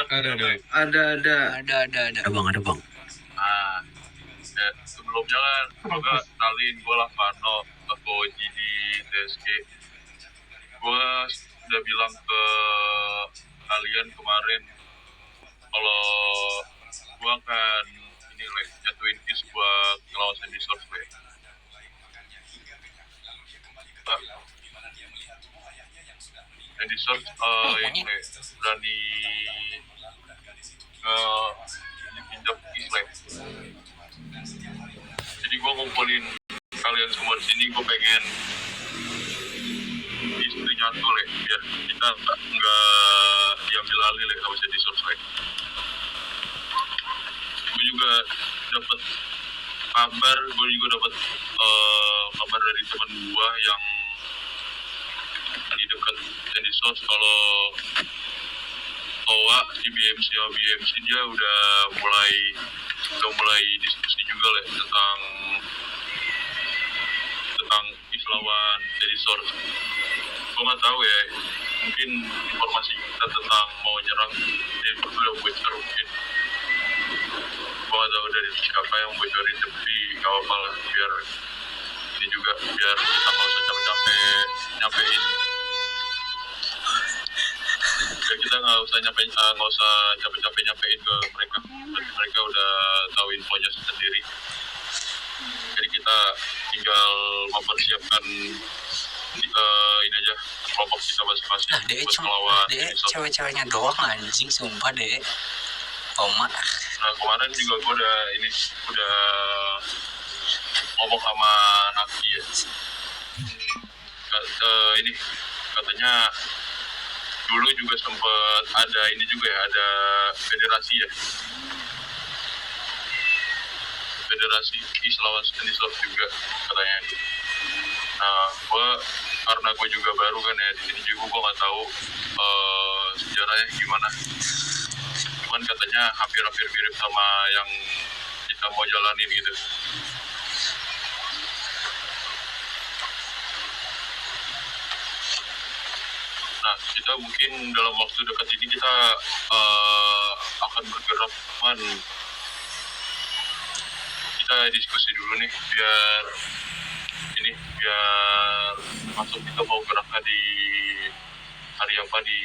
Ada bang. Nah, sebelumnya kan gue kenalin gue Lavano atau di TSG. Gue udah bilang ke kalian kemarin kalau gue akan ini nyatuin is buat ngelawan Sandy Source Sandy Source ini berani pinjam Islam. Jadi gue ngumpulin kalian semua di sini, gue pengen istri nyatu biar kita nggak diambil alih sama Sandy Source. Gue juga dapat kabar dari teman gue yang di dekat Sandy Source kalau Toa di BMC dia udah mulai diskusi juga tentang lawan Sandy Source. Gue nggak tahu ya, mungkin informasi kita tentang mau nyerang dia udah bocor mungkin. Gue nggak tahu dari siapa yang bocorin, tapi nggak apa-apa lah, biar kita nggak usah capek-capek nyampein. Kita nggak usah capek-capek nyampein ke mereka. Berarti mereka udah tahu infonya sendiri. Jadi kita tinggal mempersiapkan ini aja kelompok kita masing-masing buat melawan. Cewek-ceweknya doang anjing sumpah deh. Tomat. Nah kemarin juga gue udah ngomong sama Naki ya. Ini katanya dulu juga sempat ada ini juga ya, ada federasi is lawan Sandy Source juga katanya. Nah karena gue juga baru kan ya di sini juga, gue nggak tahu sejarahnya gimana. Cuman katanya hampir mirip sama yang kita mau jalanin gitu. Nah kita mungkin dalam waktu dekat ini kita akan bergerak kita diskusi dulu nih biar masuk kita mau geraknya di hari apa, di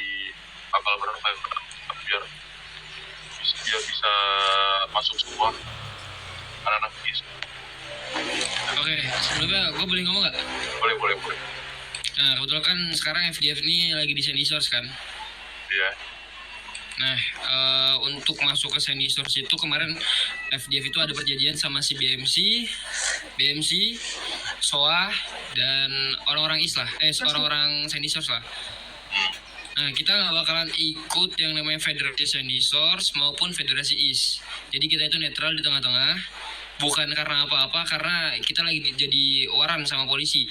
tanggal berapa, biar dia bisa masuk semua anak-anak is. Oke, sebelumnya gue boleh ngomong nggak? Boleh. Nah kebetulan kan sekarang FDF ini lagi di Sandy Source kan? Iya. Nah untuk masuk ke Sandy Source itu kemarin FDF itu ada perjanjian sama si BMC, SOA dan orang-orang orang-orang Sandy Source lah. Nah kita nggak bakalan ikut yang namanya Federasi Sandy Source maupun Federasi IS. Jadi kita itu netral di tengah-tengah. Bukan karena apa-apa, karena kita lagi jadi waran sama polisi.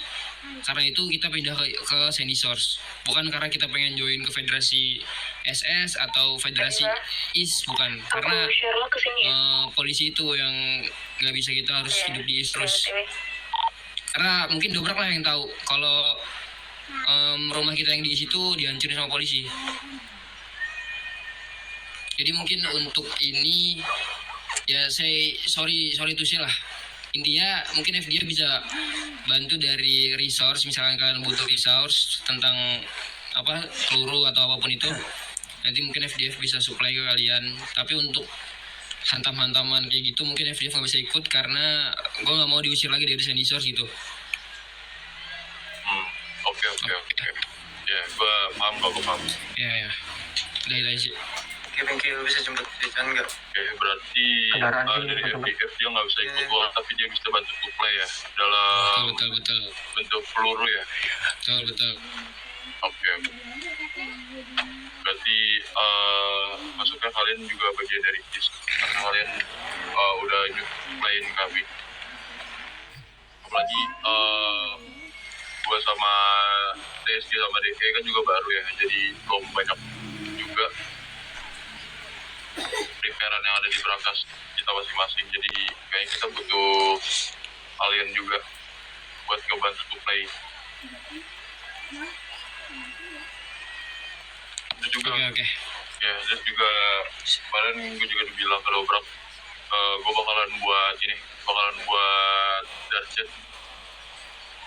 Karena itu kita pindah ke Sandy Source. Bukan karena kita pengen join ke Federasi SS atau Federasi IS, bukan. Karena polisi itu yang nggak bisa, kita harus hidup di IS terus. Karena mungkin Dobrak lah yang tahu kalau rumah kita yang di IS itu dihancurin sama polisi. Jadi mungkin untuk ini ya sorry to say lah. Intinya mungkin FDF bisa bantu dari resource, misalkan kalian butuh resource tentang peluru atau apapun itu, nanti mungkin FDF bisa supply ke kalian. Tapi untuk hantam-hantaman kayak gitu mungkin FDF nggak bisa ikut karena gue nggak mau diusir lagi dari Sandy Source gitu. Oke. Ya, gue paham. Ya. Udah sih. Oke, bisa jemput Jajan nggak? Oke, berarti dari FDF dia nggak bisa ikut gua, tapi dia bisa bantu supply ya dalam betul. bentuk peluru ya. Betul. Oke. Berarti masuknya kalian juga bagian dari IS, karena kalian udah supply-in kami. Apalagi gua sama TSG sama DE kan juga baru ya, jadi belum banyak juga preparean yang ada di berangkas kita masing-masing. Jadi kayaknya kita butuh kalian juga buat ngebantu supply. Itu juga. Oke. Ya, terus juga kemarin gue juga dibilang kalau Brak, gue bakalan buat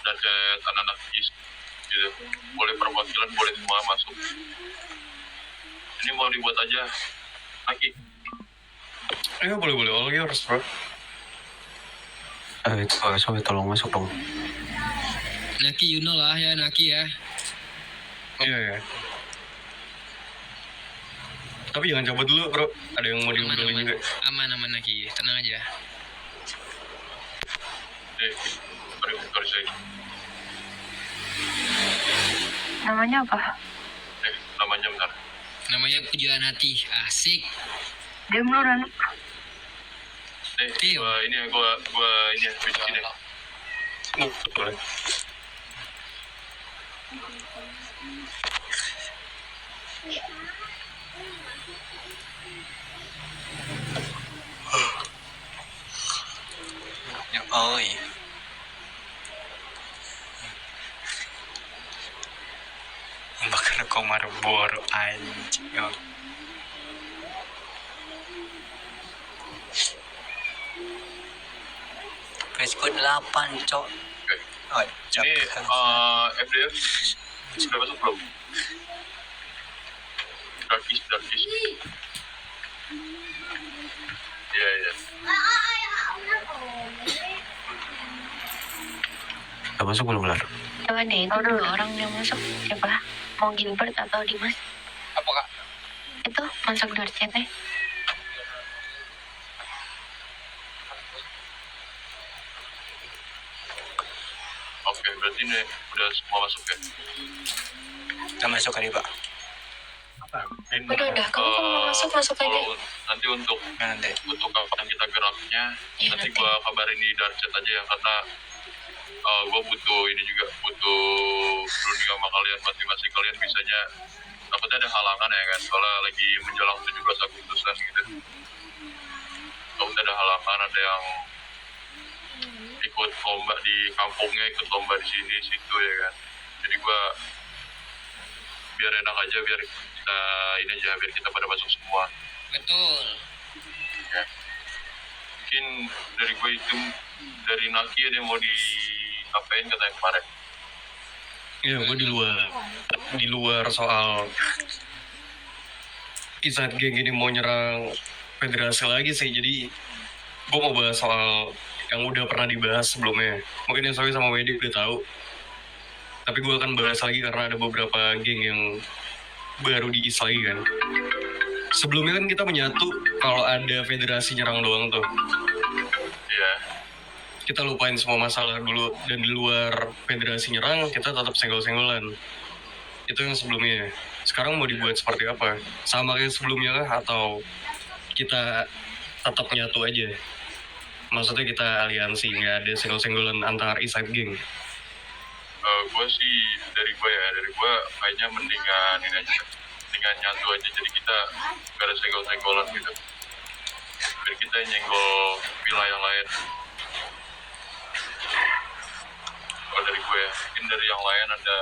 darjet anak-anak IS gitu. Boleh perwakilan, boleh semua masuk. Ini mau dibuat aja, Naki. Boleh all yours bro. Itu coba tolong masuk dong. Naki you know lah ya, Naki ya. Iya. Tapi jangan coba dulu bro, ada yang mau diobrolin juga. Aman Naki, tenang aja. Sorry saya. Namanya apa? Namanya bentar. Namanya Pujaan Hati, asik. Diam lu Ran. Tio. Gua ini ya bikin deh. Boleh. Ya oi. Bakar komar bor anjing. Pesku 8 cok. Oke. Oh, Ini FDF sudah masuk belum? Darkis. Iya. Udah masuk belum Lar? Coba deh, itu dulu orang yang masuk siapa? Mau Gilbert atau Dimas? Apa kak? Itu masuk dari chat. Oke, berarti ini udah semua masuk ya? Udah masuk kali Pak. Udah, kamu kalau mau masuk aja. Kalau nanti untuk Nanti. kapan kita geraknya, Iya, nanti nanti. gua kabarin di Darkchat aja ya, karena gua butuh berunding sama kalian masing-masing. Kalian bisanya takutnya ada halangan ya kan, soalnya lagi menjelang 17 Agustusan gitu. Takutnya ada halangan, ada yang ikut lomba di kampungnya, ikut lomba di sini situ ya kan. Jadi gua biar enak aja, biar kita pada masuk semua. Betul. Ya. Mungkin dari gue itu, dari Naki ada yang mau disampaikan katanya kemarin. Iya, gue di luar soal kisah geng ini mau nyerang federasi lagi sih. Jadi gue mau bahas soal yang udah pernah dibahas sebelumnya. Mungkin yang Sowi sama Wedi udah tahu. Tapi gue akan bahas lagi karena ada beberapa geng yang baru diis lagi kan. Sebelumnya kan kita menyatu kalau ada federasi nyerang doang tuh. Iya. Kita lupain semua masalah dulu, dan di luar federasi nyerang kita tetap senggol-senggolan. Itu yang sebelumnya. Sekarang mau dibuat seperti apa? Sama kayak sebelumnya kah, atau kita tetap nyatu aja? Maksudnya kita aliansi, nggak ada senggol-senggolan antar Eastside Gang. Gue sih dari gue kayaknya mendingan nyatu aja, jadi kita gak ada senggol-senggolan gitu, biar kita yang nyenggol wilayah lain. Kalau dari gue ya, mungkin dari yang lain ada.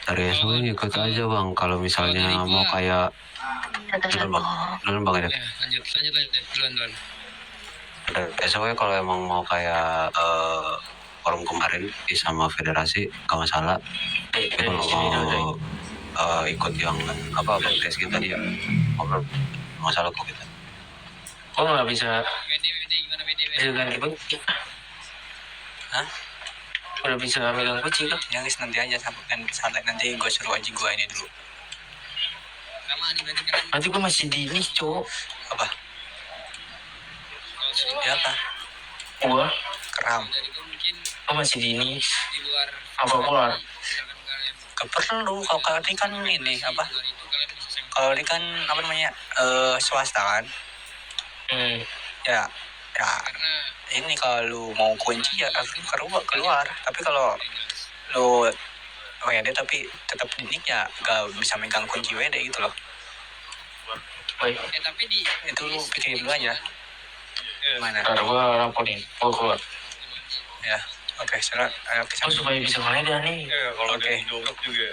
Dari SW ikut aja Bang. Kalau misalnya Kalau dari mau gua- kayak Katakan Duluan Bang ya. Ya, lanjut duluan. SW kalau emang mau kayak forum kemarin sama federasi gak masalah. Tapi kalau mau ikut yang apa podcast kita tadi ya ngobrol gak masalah kok kita. Kok nggak bisa WD gimana WD? bisa ganti kucing? Hah? Udah bisa megang kucing tuh? Ya guys, nanti aja santai, nanti gue suruh aja gue ini dulu. Sama nih berarti kan. Nanti gue masih dini cowok. Apa? Ya apa? Gue Keram. Dari gue mungkin masih dini. di luar. Apa keluar? Misalkan kalian Gak perlu kalau ini kan ini apa? di luar itu kalian bisa senggol. Kalau ini kan apa namanya swasta kan? Ya Karena ini kalau lu mau kunci ya keluar. Tapi kalau lu WD tapi tetap dinik ya gak bisa megang kunci WD gitu loh. Baik, tapi di Itu lu pikirin dulu aja. Gimana? ntar gue laporin. Gue keluar. Ya, oke. Sekarang Oh supaya bisa main dah nih. Kalau Oke. ada yang jongkok juga.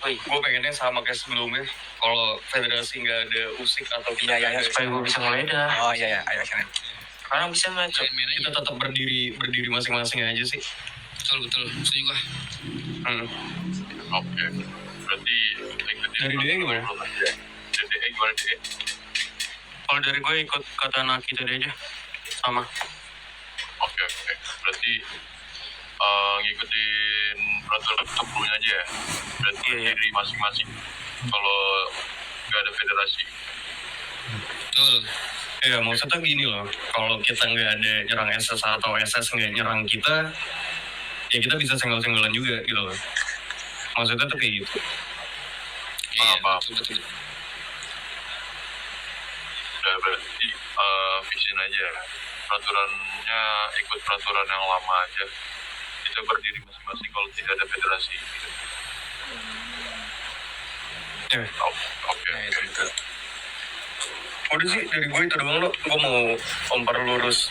Woi. Gue pengennya sama kayak sebelumnya. Kalau federasi nggak ada usik atau Iya, supaya gue bisa mulai dah. Oh iya, ayo sekarang. Sekarang bisa macam. Main-main aja. kita tetap berdiri masing-masing aja sih. Betul, setuju gua. Oke. Berarti ikutin Dari dia gimana? DDE gimana DE? Kalau dari gue ikut kata Naki tadi aja. Sama. Oke. Berarti ngikutin peraturan sebelumnya aja ya. Berarti diri masing-masing. Kalau nggak ada federasi. Betul. Ya maksudnya gini loh, kalau kita nggak ada nyerang SS atau SS nggak nyerang kita, ya kita bisa senggol-senggolan juga gitu loh. Maksudnya tuh kayak gitu. Iya, Paham. betul. Udah berarti vision aja. Peraturannya ikut peraturan yang lama aja. Kita berdiri masing-masing kalau tidak ada federasi. Ya, Oke. udah sih dari gue itu doang lo. Gue mau lurus